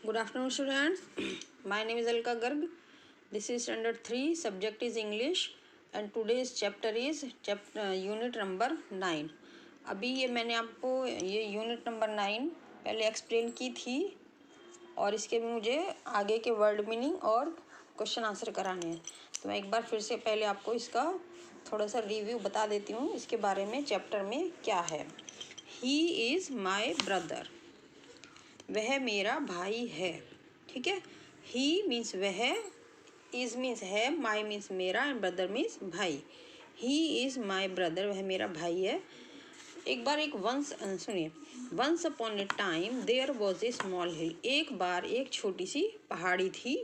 Good afternoon, students. My name is Alka Garg. This is standard 3. Subject is English, and today's chapter is unit number 9. अभी ये मैंने आपको ये unit number 9 पहले explain की थी, और इसके भी मुझे आगे के वर्ड मीनिंग और क्वेश्चन आंसर कराने हैं। तो मैं एक बार फिर से पहले आपको इसका थोड़ा सा रिव्यू बता देती हूँ इसके बारे में, चैप्टर में क्या है। ही इज़ माई ब्रदर, वह मेरा भाई है। ठीक है, ही मीन्स वह, इज मीन्स है, माई मीन्स मेरा, एंड ब्रदर मीन्स भाई। ही इज़ माई ब्रदर, वह मेरा भाई है। एक बार सुनिए, once upon a time there was a small hill, एक बार एक छोटी सी पहाड़ी थी।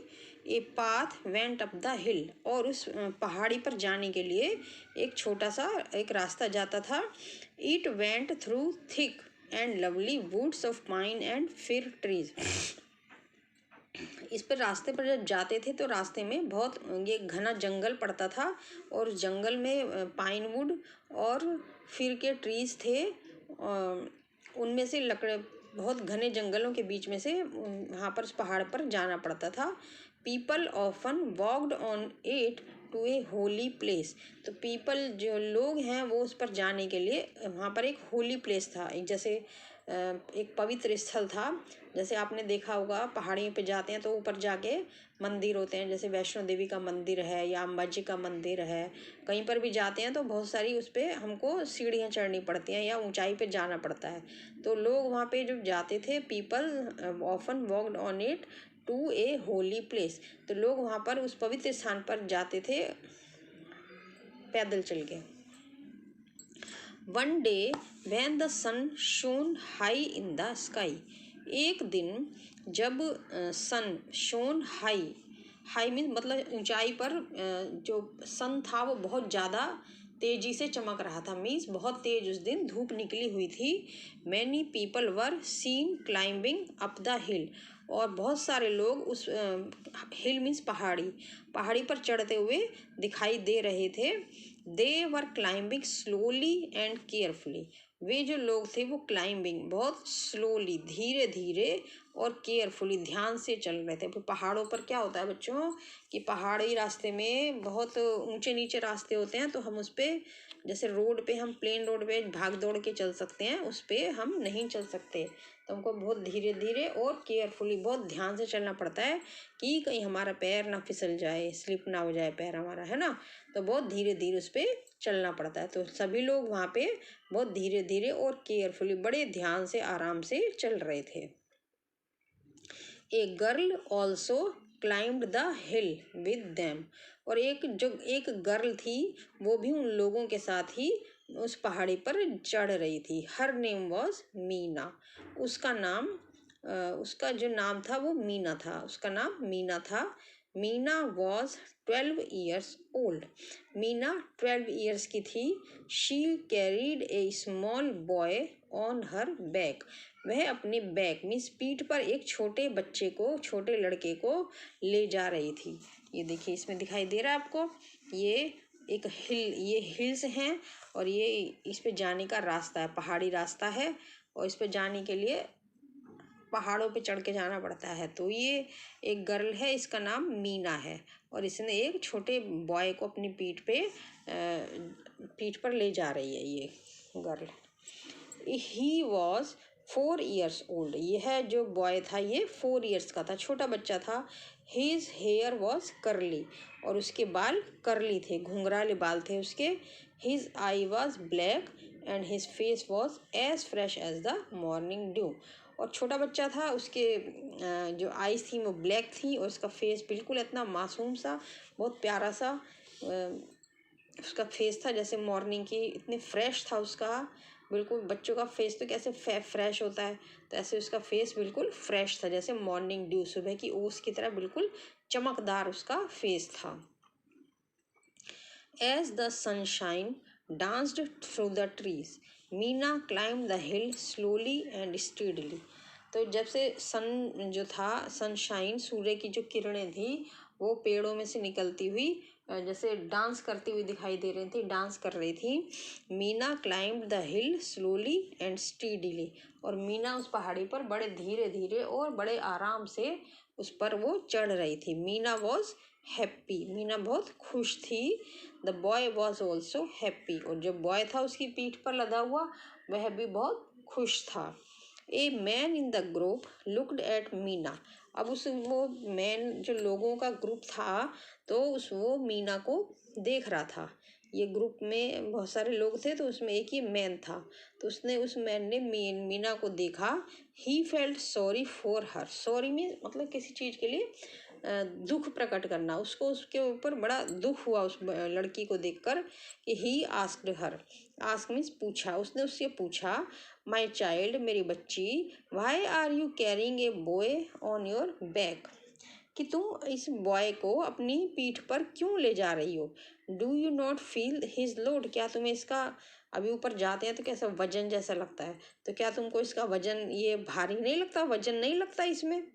A path went up the hill, और उस पहाड़ी पर जाने के लिए एक छोटा सा एक रास्ता जाता था। It went through thick and lovely woods of pine and fir trees. इस पर रास्ते पर जब जाते थे तो रास्ते में बहुत ये घना जंगल पड़ता था, और जंगल में पाइन वुड और फिर के ट्रीज थे। उनमें से लकड़े, बहुत घने जंगलों के बीच में से वहाँ पर उस पहाड़ पर जाना पड़ता था। People often walked on it to a holy place, तो पीपल जो लोग हैं वो उस पर जाने के लिए, वहाँ पर एक होली प्लेस था, एक जैसे एक पवित्र स्थल था। जैसे आपने देखा होगा पहाड़ियों पे जाते हैं तो ऊपर जाके मंदिर होते हैं, जैसे वैष्णो देवी का मंदिर है या अम्बा जी का मंदिर है। कहीं पर भी जाते हैं तो बहुत सारी उस पर हमको सीढ़ियाँ चढ़नी पड़ती हैं या ऊंचाई पे जाना पड़ता है। तो लोग वहाँ पे जब जाते थे, people often walked on it to a holy place, तो लोग वहाँ पर उस पवित्र स्थान पर जाते थे पैदल चल के। One day when the sun shone high in the sky, एक दिन जब sun shone high, high mean मतलब ऊंचाई पर, जो सन था वो बहुत ज़्यादा तेज़ी से चमक रहा था, मीन्स बहुत तेज उस दिन धूप निकली हुई थी। Many people were seen climbing up the hill, और बहुत सारे लोग उस हिल मीन्स पहाड़ी पर चढ़ते हुए दिखाई दे रहे थे। They were climbing slowly and carefully, वे जो लोग थे वो क्लाइंबिंग बहुत स्लोली, धीरे धीरे और केयरफुली, ध्यान से चल रहे थे। पहाड़ों पर क्या होता है बच्चों कि पहाड़ी रास्ते में बहुत ऊंचे नीचे रास्ते होते हैं, तो हम उस पर, जैसे रोड पे हम प्लेन रोड पे भाग दौड़ के चल सकते हैं, उस पर हम नहीं चल सकते। तो हमको बहुत धीरे धीरे और केयरफुली, बहुत ध्यान से चलना पड़ता है कि कहीं हमारा पैर ना फिसल जाए, स्लिप ना हो जाए पैर हमारा, है ना। तो बहुत धीरे धीरे उस पर चलना पड़ता है। तो सभी लोग वहाँ पे बहुत धीरे धीरे और केयरफुली, बड़े ध्यान से, आराम से चल रहे थे। A girl also climbed the hill with them, और एक गर्ल थी, वो भी उन लोगों के साथ ही उस पहाड़ी पर चढ़ रही थी। हर नेम वॉज मीना, उसका जो नाम था वो मीना था, उसका नाम मीना था। Meena was 12 years old, Meena 12 years की थी। She carried A small boy on her back, वह अपने बैक मीन्स पीठ पर एक छोटे बच्चे को, छोटे लड़के को ले जा रही थी। ये देखिए इसमें दिखाई दे रहा है आपको, ये एक हिल, ये हिल्स हैं, और ये इस पे जाने का रास्ता है, पहाड़ी रास्ता है, और इस पे जाने के लिए पहाड़ों पे चढ़ के जाना पड़ता है। तो ये एक गर्ल है, इसका नाम मीना है, और इसने एक छोटे बॉय को अपनी पीठ पर ले जा रही है ये girl. He was 4 years old, यह जो बॉय था ये 4 ईयर्स का था, छोटा बच्चा था। हिज हेयर वॉज करली, और उसके बाल करली थे, घुंघराले बाल थे उसके। His eye was black and his face was as fresh as the morning dew, और छोटा बच्चा था, उसके जो आईज थी वो ब्लैक थी, और उसका फेस बिल्कुल इतना मासूम सा, बहुत प्यारा सा उसका फेस था, जैसे मॉर्निंग की, इतने फ्रेश था उसका, बिल्कुल। बच्चों का फेस तो कैसे फ्रेश होता है, तो ऐसे उसका फेस बिल्कुल फ्रेश था, जैसे मॉर्निंग ड्यू, सुबह की ओस की तरह बिल्कुल चमकदार उसका फेस था। As the sunshine danced through the trees, Meena climbed the hill slowly and steadily, तो जब से सन जो था, सनशाइन, सूर्य की जो किरणें थी वो पेड़ों में से निकलती हुई जैसे डांस करती हुई दिखाई दे रही थी, डांस कर रही थी। Meena climbed the hill slowly and steadily, और मीना उस पहाड़ी पर बड़े धीरे धीरे और बड़े आराम से उस पर वो चढ़ रही थी। मीना वॉज हैप्पी, मीना बहुत खुश थी। The boy was also happy, और जो बॉय था उसकी पीठ पर लदा हुआ वह भी बहुत खुश था। A man in the group looked at Meena, अब उस वो मैन जो लोगों का ग्रुप था तो वो मीना को देख रहा था। ये ग्रुप में बहुत सारे लोग थे तो उसमें एक ही मैन था, तो उसने उस मैन ने मीना को देखा। He felt sorry for her, sorry में मतलब किसी चीज़ के लिए दुख प्रकट करना, उसको उसके ऊपर बड़ा दुख हुआ उस लड़की को देखकर कि he asked her, ask means पूछा, उसने उससे पूछा माई चाइल्ड, मेरी बच्ची, why are you carrying a boy on your back, कि तुम इस बॉय को अपनी पीठ पर क्यों ले जा रही हो। Do you not feel his load, क्या तुम्हें इसका, अभी ऊपर जाते हैं तो कैसा वजन जैसा लगता है, तो क्या तुमको इसका वजन ये भारी नहीं लगता, वजन नहीं लगता इसमें।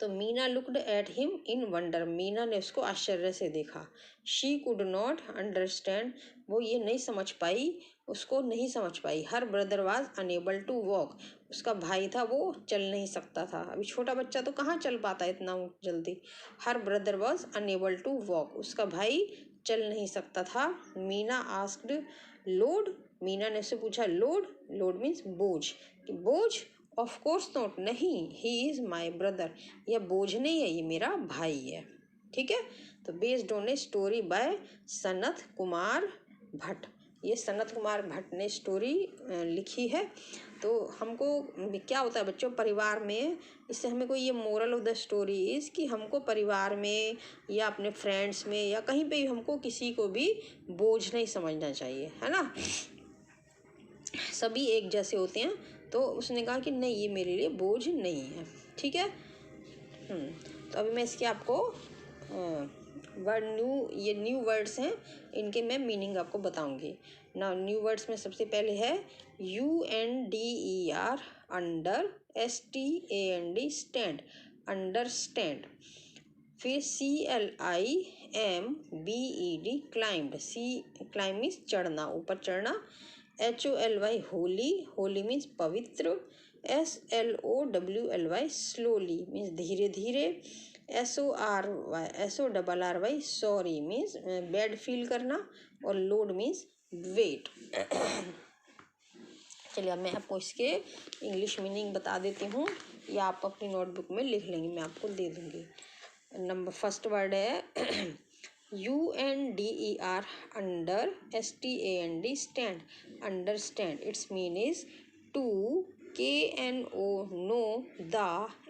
तो Meena looked at him in wonder, Meena ने उसको आश्चर्य से देखा। शी कुड नॉट अंडरस्टैंड, वो ये नहीं समझ पाई, उसको नहीं समझ पाई। Her brother was unable to walk, उसका भाई था वो चल नहीं सकता था, अभी छोटा बच्चा तो कहाँ चल पाता है इतना जल्दी। Her brother was unable to walk, उसका भाई चल नहीं सकता था। मीना आस्क्ड लोड, मीना ने उससे पूछा लोड, लोड मीन्स बोझ, कि बोझ, ऑफ कोर्स नॉट, नहीं, ही इज माई ब्रदर, यह बोझ नहीं है, ये मेरा भाई है। ठीक है, तो based on a story by Sanat Kumar Bhatt, ये सनत कुमार भट्ट ने स्टोरी लिखी है। तो हमको क्या होता है बच्चों परिवार में, इससे हमें कोई ये moral of the story is कि हमको परिवार में या अपने फ्रेंड्स में या कहीं पे भी हमको किसी को भी बोझ नहीं समझना चाहिए, है ना। सभी एक जैसे होते हैं, तो उसने कहा कि नहीं ये मेरे लिए बोझ नहीं है। ठीक है। तो अभी मैं इसके आपको वर्ड ये न्यू वर्ड्स हैं, इनके मैं मीनिंग आपको बताऊंगी ना। न्यू वर्ड्स में सबसे पहले है UNDER, under, STAND, stand, understand. फिर CLIMBED, क्लाइंब, क्लाइंब मीन्स चढ़ना, ऊपर चढ़ना। HOLY, होली, होली मीन्स पवित्र। SLOWLY, स्लोली मीन्स धीरे धीरे। SORRY, sorry means bad feel करना। और लोड मीन्स वेट। चलिए अब मैं आपको इसके इंग्लिश मीनिंग बता देती हूँ, या आप अपनी नोटबुक में लिख लेंगे, मैं आपको दे दूँगी। नंबर फर्स्ट वर्ड है UNDER, under, STAND, stand, understand, it's mean is to, KNO, know, the,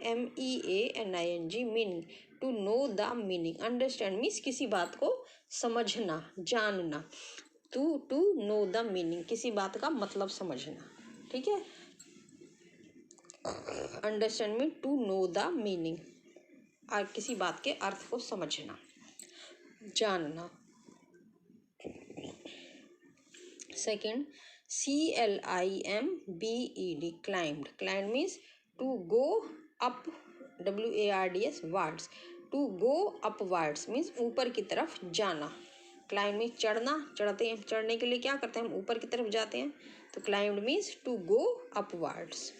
MEANING, meaning, to know the meaning. Understand means किसी बात को समझना, जानना। टू नो द मीनिंग, किसी बात का मतलब समझना। ठीक है, understand mean to know the meaning, किसी बात के अर्थ को समझना, जानना। Second, CLIMBED, climbed, climb means to go up, WARDS, wards, to go upwards means ऊपर की तरफ जाना। क्लाइंब मीन्स चढ़ना, चढ़ते हैं, चढ़ने के लिए क्या करते हैं हम, ऊपर की तरफ जाते हैं, तो climbed means to go upwards.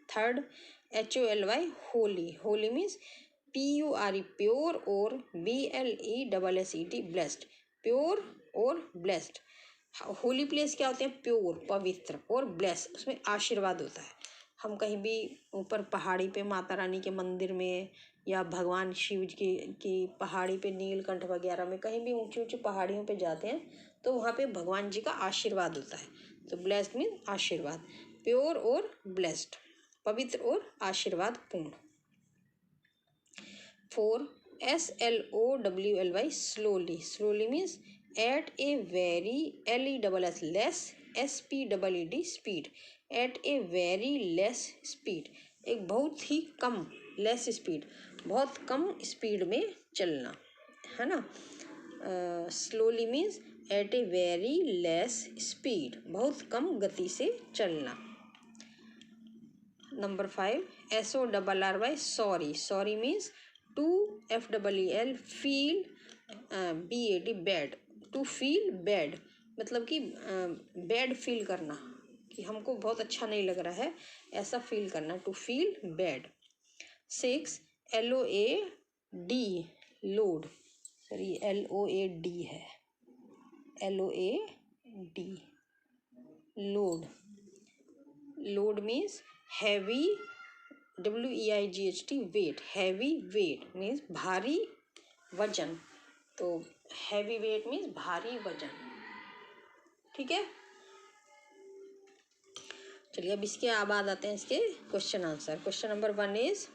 Third, HOLY, holy, holy means PURE, pure, और BLESSED, ब्लेस्ड, प्योर और ब्लेस्ड। होली प्लेस क्या होते हैं, प्योर, पवित्र, और ब्लेस, उसमें आशीर्वाद होता है। हम कहीं भी ऊपर पहाड़ी पे माता रानी के मंदिर में, या भगवान शिव की पहाड़ी पे, नीलकंठ वगैरह में, कहीं भी ऊंची ऊंची पहाड़ियों पे जाते हैं तो वहाँ पे भगवान जी का आशीर्वाद होता है। तो ब्लेस्ड मीन आशीर्वाद, प्योर और ब्लेस्ड, पवित्र और आशीर्वाद पूर्ण। 4, SLOWLY, slowly, slowly means at a very, LESS, less, SPEED, speed, at a very less speed, एक बहुत ही कम, लेस स्पीड, बहुत कम स्पीड में चलना, है ना। Slowly means at a very less speed, बहुत कम गति से चलना। Number 5, SORRY, sorry, sorry means to, FEEL, feel, BAD bad, to feel bad मतलब कि बैड फील करना, कि हमको बहुत अच्छा नहीं लग रहा है, ऐसा फील करना, to feel bad. 6 LOAD load, sorry LOAD है, LOAD load, load means heavy, WEIGHT weight, heavy weight means भारी वजन, तो हैवी वेट मीन्स भारी वजन, ठीक है। चलिए अब इसके बाद आते हैं इसके question answer. Question number 1 is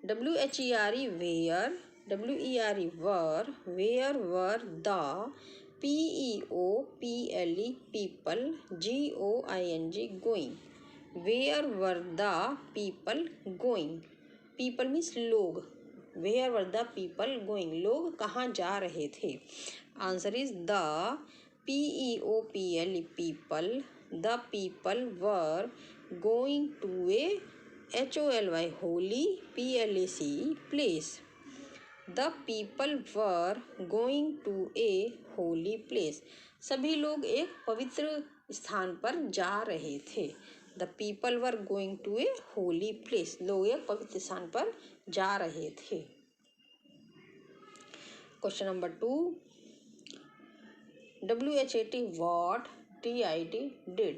WHERE where, WERE were, where were the, PEOPLE people, GOING going, where were the people going, people means लोग, where were the people going लोग कहाँ जा रहे थे। Answer is the PEOPLE people, the people were going to a HOLY holy PLACE place, the people were going to a holy place, सभी लोग एक पवित्र स्थान पर जा रहे थे। The people were going to a holy place, लोग एक पवित्र स्थान पर जा रहे थे। Question number 2 WHAT what, TIT did,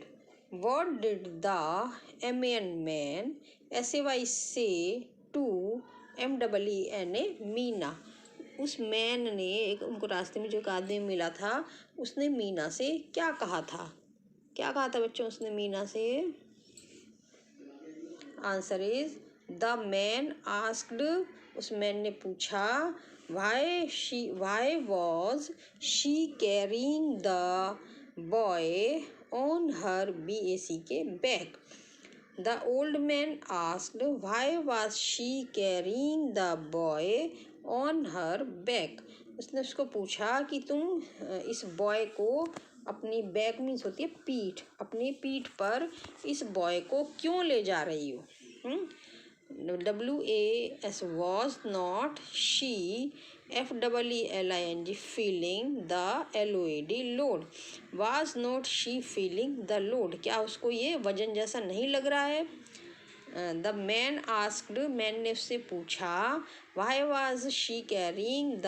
what did the man SAY say to MEENA Meena, उस मैन ने एक, उनको रास्ते में जो एक आदमी मिला था उसने मीना से क्या कहा था, क्या कहा था बच्चों उसने मीना से। Answer is the man asked, उस मैन ने पूछा why was she carrying the boy on her BACK back, the old man asked why was she carrying the boy on her back, उसने उसको पूछा कि तुम इस बॉय को अपनी बैक मीन्स होती है पीठ, अपनी पीठ पर इस बॉय को क्यों ले जा रही हो। WAS was not she, FEELING feeling the LOAD load, was not she feeling the load, क्या उसको ये वजन जैसा नहीं लग रहा है। द मैन आस्क्ड, मैन ने उससे पूछा why was she carrying the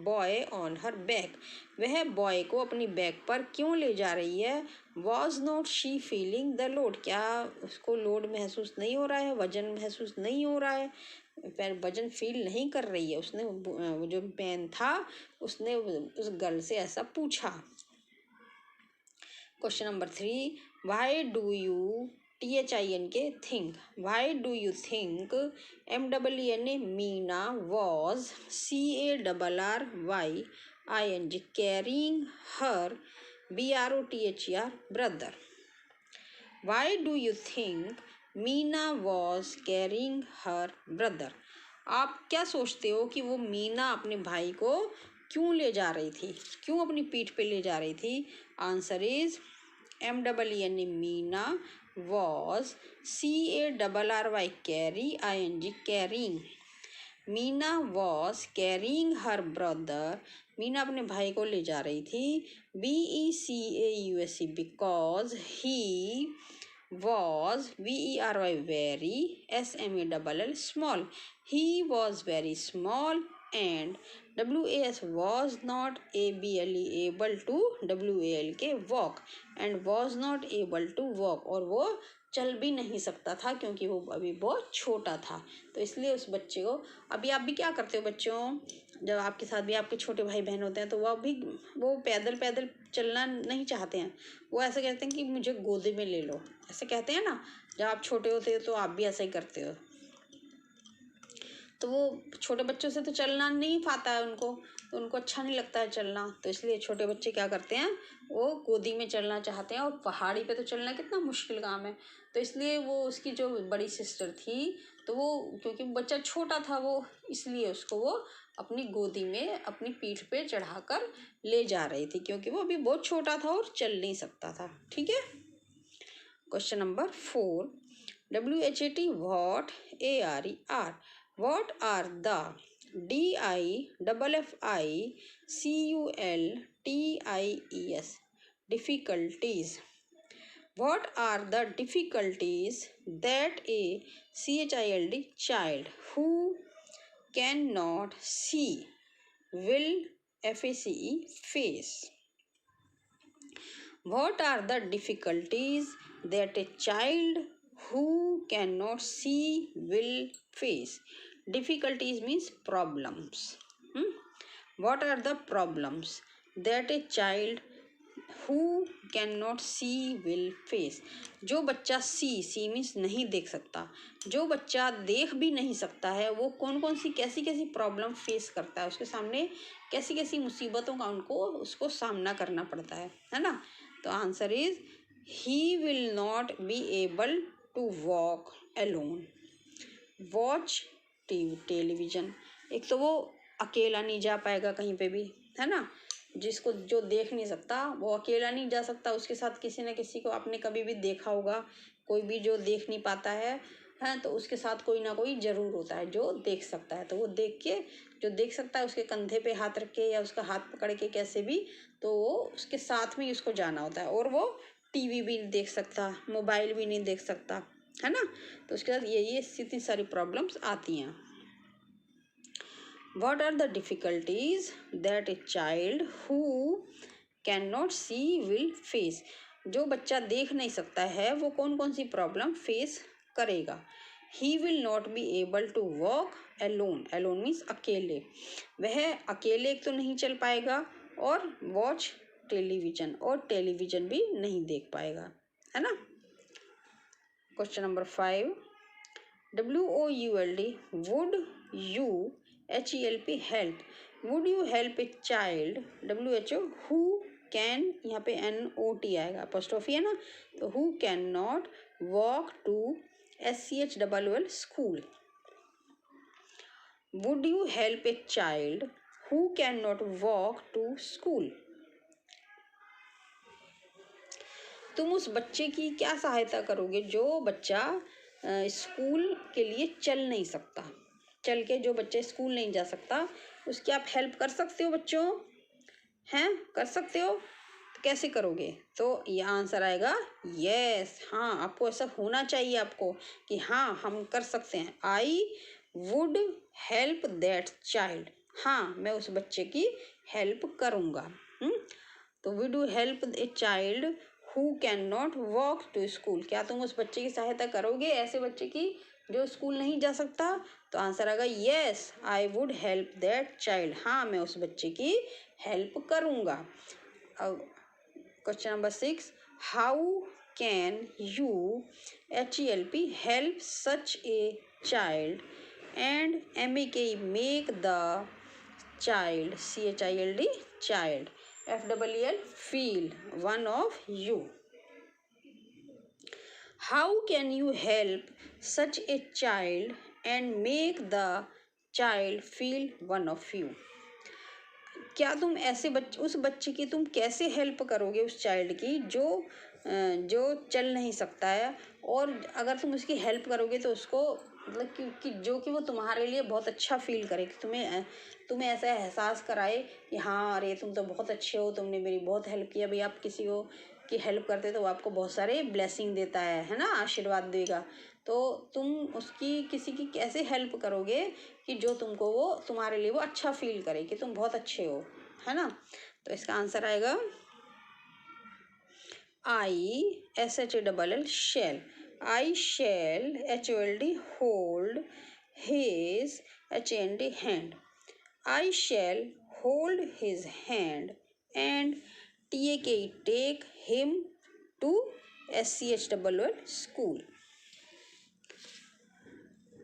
boy on her back, वह बॉय को अपनी बैक पर क्यों ले जा रही है। Was not she feeling the load, क्या उसको लोड महसूस नहीं हो रहा है, वजन महसूस नहीं हो रहा है, वजन फील नहीं कर रही है। उसने वो जो मैन था उसने उस गर्ल से ऐसा पूछा। Question number 3 why do you THINK think, why do you think MEENA Meena was CARRYING carrying her BROTHER brother, why do you think Meena was carrying her brother, आप क्या सोचते हो कि वो मीना अपने भाई को क्यों ले जा रही थी, क्यों अपनी पीठ पे ले जा रही थी। Answer is MEENA Meena was CARRY carrying, Meena was carrying her brother, Meena अपने भाई को ले जा रही थी BECAUSE because he was VERY very SMALL small, he was very small, and WAS was not able to WALK walk, and was not able to walk, और वो चल भी नहीं सकता था क्योंकि वो अभी बहुत छोटा था। तो इसलिए उस बच्चे को, अभी आप भी क्या करते हो बच्चों, जब आपके साथ भी आपके छोटे भाई बहन होते हैं तो वो पैदल पैदल चलना नहीं चाहते हैं, वो ऐसे कहते हैं कि मुझे गोदी में ले लो, ऐसे कहते हैं ना। जब आप छोटे होते हो तो आप भी ऐसा ही करते हो। तो वो छोटे बच्चों से तो चलना नहीं पाता है उनको, तो उनको अच्छा नहीं लगता है चलना, तो इसलिए छोटे बच्चे क्या करते हैं, वो गोदी में चलना चाहते हैं, और पहाड़ी पे तो चलना कितना मुश्किल काम है। तो इसलिए वो उसकी जो बड़ी सिस्टर थी, तो वो क्योंकि बच्चा छोटा था वो, इसलिए उसको वो अपनी गोदी में अपनी पीठ पे चढ़ाकर ले जा रही थी, क्योंकि वो अभी बहुत छोटा था और चल नहीं सकता था। ठीक है। Question number 4 WHAT what ARE are, what are the DIFFICULTIES. Difficulties. What are the difficulties that a child who cannot see will face? What are the difficulties that a child who cannot see will face? Difficulties means problems. What are the problems that a child who cannot see will face? जो बच्चा C means नहीं देख सकता, जो बच्चा देख भी नहीं सकता है, वो कौन कौन सी कैसी कैसी प्रॉब्लम फेस करता है, उसके सामने कैसी कैसी मुसीबतों का उसको सामना करना पड़ता है ना? तो answer is he will not be able to walk alone, watch television. एक तो वो अकेला नहीं जा पाएगा कहीं पे भी, है ना? जिसको जो देख नहीं सकता वो अकेला नहीं जा सकता, उसके साथ किसी न किसी को आपने कभी भी देखा होगा, कोई भी जो देख नहीं पाता है तो उसके साथ कोई ना कोई ज़रूर होता है जो देख सकता है। तो वो देख के जो देख सकता है उसके कंधे पे हाथ रख के या उसका हाथ पकड़ के कैसे भी, तो वो उसके साथ में ही उसको जाना होता है। और वो टीवी भी नहीं देख सकता, मोबाइल भी नहीं देख सकता, है ना? तो उसके साथ ये इतनी सारी प्रॉब्लम्स आती हैं। What are the difficulties that a child who cannot see will face? जो बच्चा देख नहीं सकता है वो कौन कौन सी प्रॉब्लम फेस करेगा? He will not be able to walk alone. Alone means अकेले, वह अकेले तो नहीं चल पाएगा, और वॉच टेलीविजन, और टेलीविजन भी नहीं देख पाएगा, है ना? Question number 5, WOULD, would you HELP help, would you help a child WHO who can, यहाँ पे NOT आएगा, अपोस्ट्रोफी है ना, तो who cannot walk to SCHLL school. Would you help a child who cannot walk to school? तुम उस बच्चे की क्या सहायता करोगे जो बच्चा स्कूल के लिए चल नहीं सकता, चल के जो बच्चे स्कूल नहीं जा सकता, उसकी आप हेल्प कर सकते हो बच्चों? हैं, कर सकते हो? तो कैसे करोगे? तो ये आंसर आएगा यस, हाँ, आपको ऐसा होना चाहिए आपको कि हाँ हम कर सकते हैं। I would help that child, हाँ मैं उस बच्चे की हेल्प करूँगा। तो would you help a child who can not walk to school, क्या तुम उस बच्चे की सहायता करोगे, ऐसे बच्चे की जो स्कूल नहीं जा सकता? तो आंसर आएगा yes, I would help that child, हाँ मैं उस बच्चे की हेल्प करूँगा। Question number 6, how can you HELP help such a child and MEK make the child CHILD child FEEL feel one of you? How can you help such a child and make the child feel one of you? क्या तुम ऐसे उस बच्चे की तुम कैसे help करोगे, उस चाइल्ड की जो चल नहीं सकता है, और अगर तुम उसकी हेल्प करोगे तो उसको मतलब कि जो कि वो तुम्हारे लिए बहुत अच्छा फील करे, कि तुम्हें ऐसा एहसास कराए कि हाँ अरे तुम तो बहुत अच्छे हो, तुमने मेरी बहुत हेल्प किया। भाई आप किसी को की हेल्प करते तो वो आपको बहुत सारे ब्लेसिंग देता है ना, आशीर्वाद देगा। तो तुम उसकी किसी की कैसे हेल्प करोगे कि जो तुमको वो तुम्हारे लिए वो अच्छा फील करे कि तुम बहुत अच्छे हो, है ना? तो इसका आंसर आएगा ISHALL shall, I shall HOLD hold his HAND hand, I shall hold his hand and take him to SCHLL school.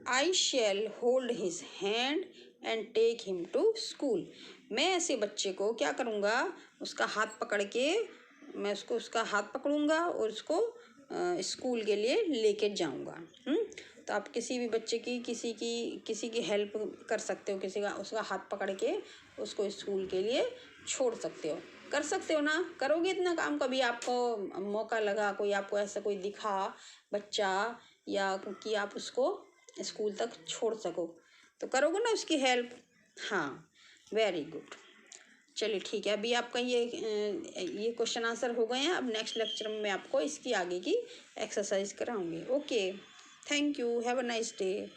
I shall hold his hand and take him to school. मैं ऐसे बच्चे को क्या करूँगा, उसका हाथ पकड़ के मैं उसका हाथ पकड़ूंगा और उसको स्कूल के लिए लेके जाऊँगा। तो आप किसी भी बच्चे की किसी की हेल्प कर सकते हो, किसी का उसका हाथ पकड़ के उसको स्कूल के लिए छोड़ सकते हो, कर सकते हो ना? करोगे इतना काम? कभी आपको मौका लगा, कोई आपको ऐसा कोई दिखा बच्चा या कि आप उसको स्कूल तक छोड़ सको, तो करोगे ना उसकी हेल्प? हाँ, वेरी गुड। चलिए ठीक है, अभी आपका ये क्वेश्चन आंसर हो गए हैं। अब नेक्स्ट लेक्चर में मैं आपको इसकी आगे की एक्सरसाइज कराऊंगी। Okay, thank you, have a nice day.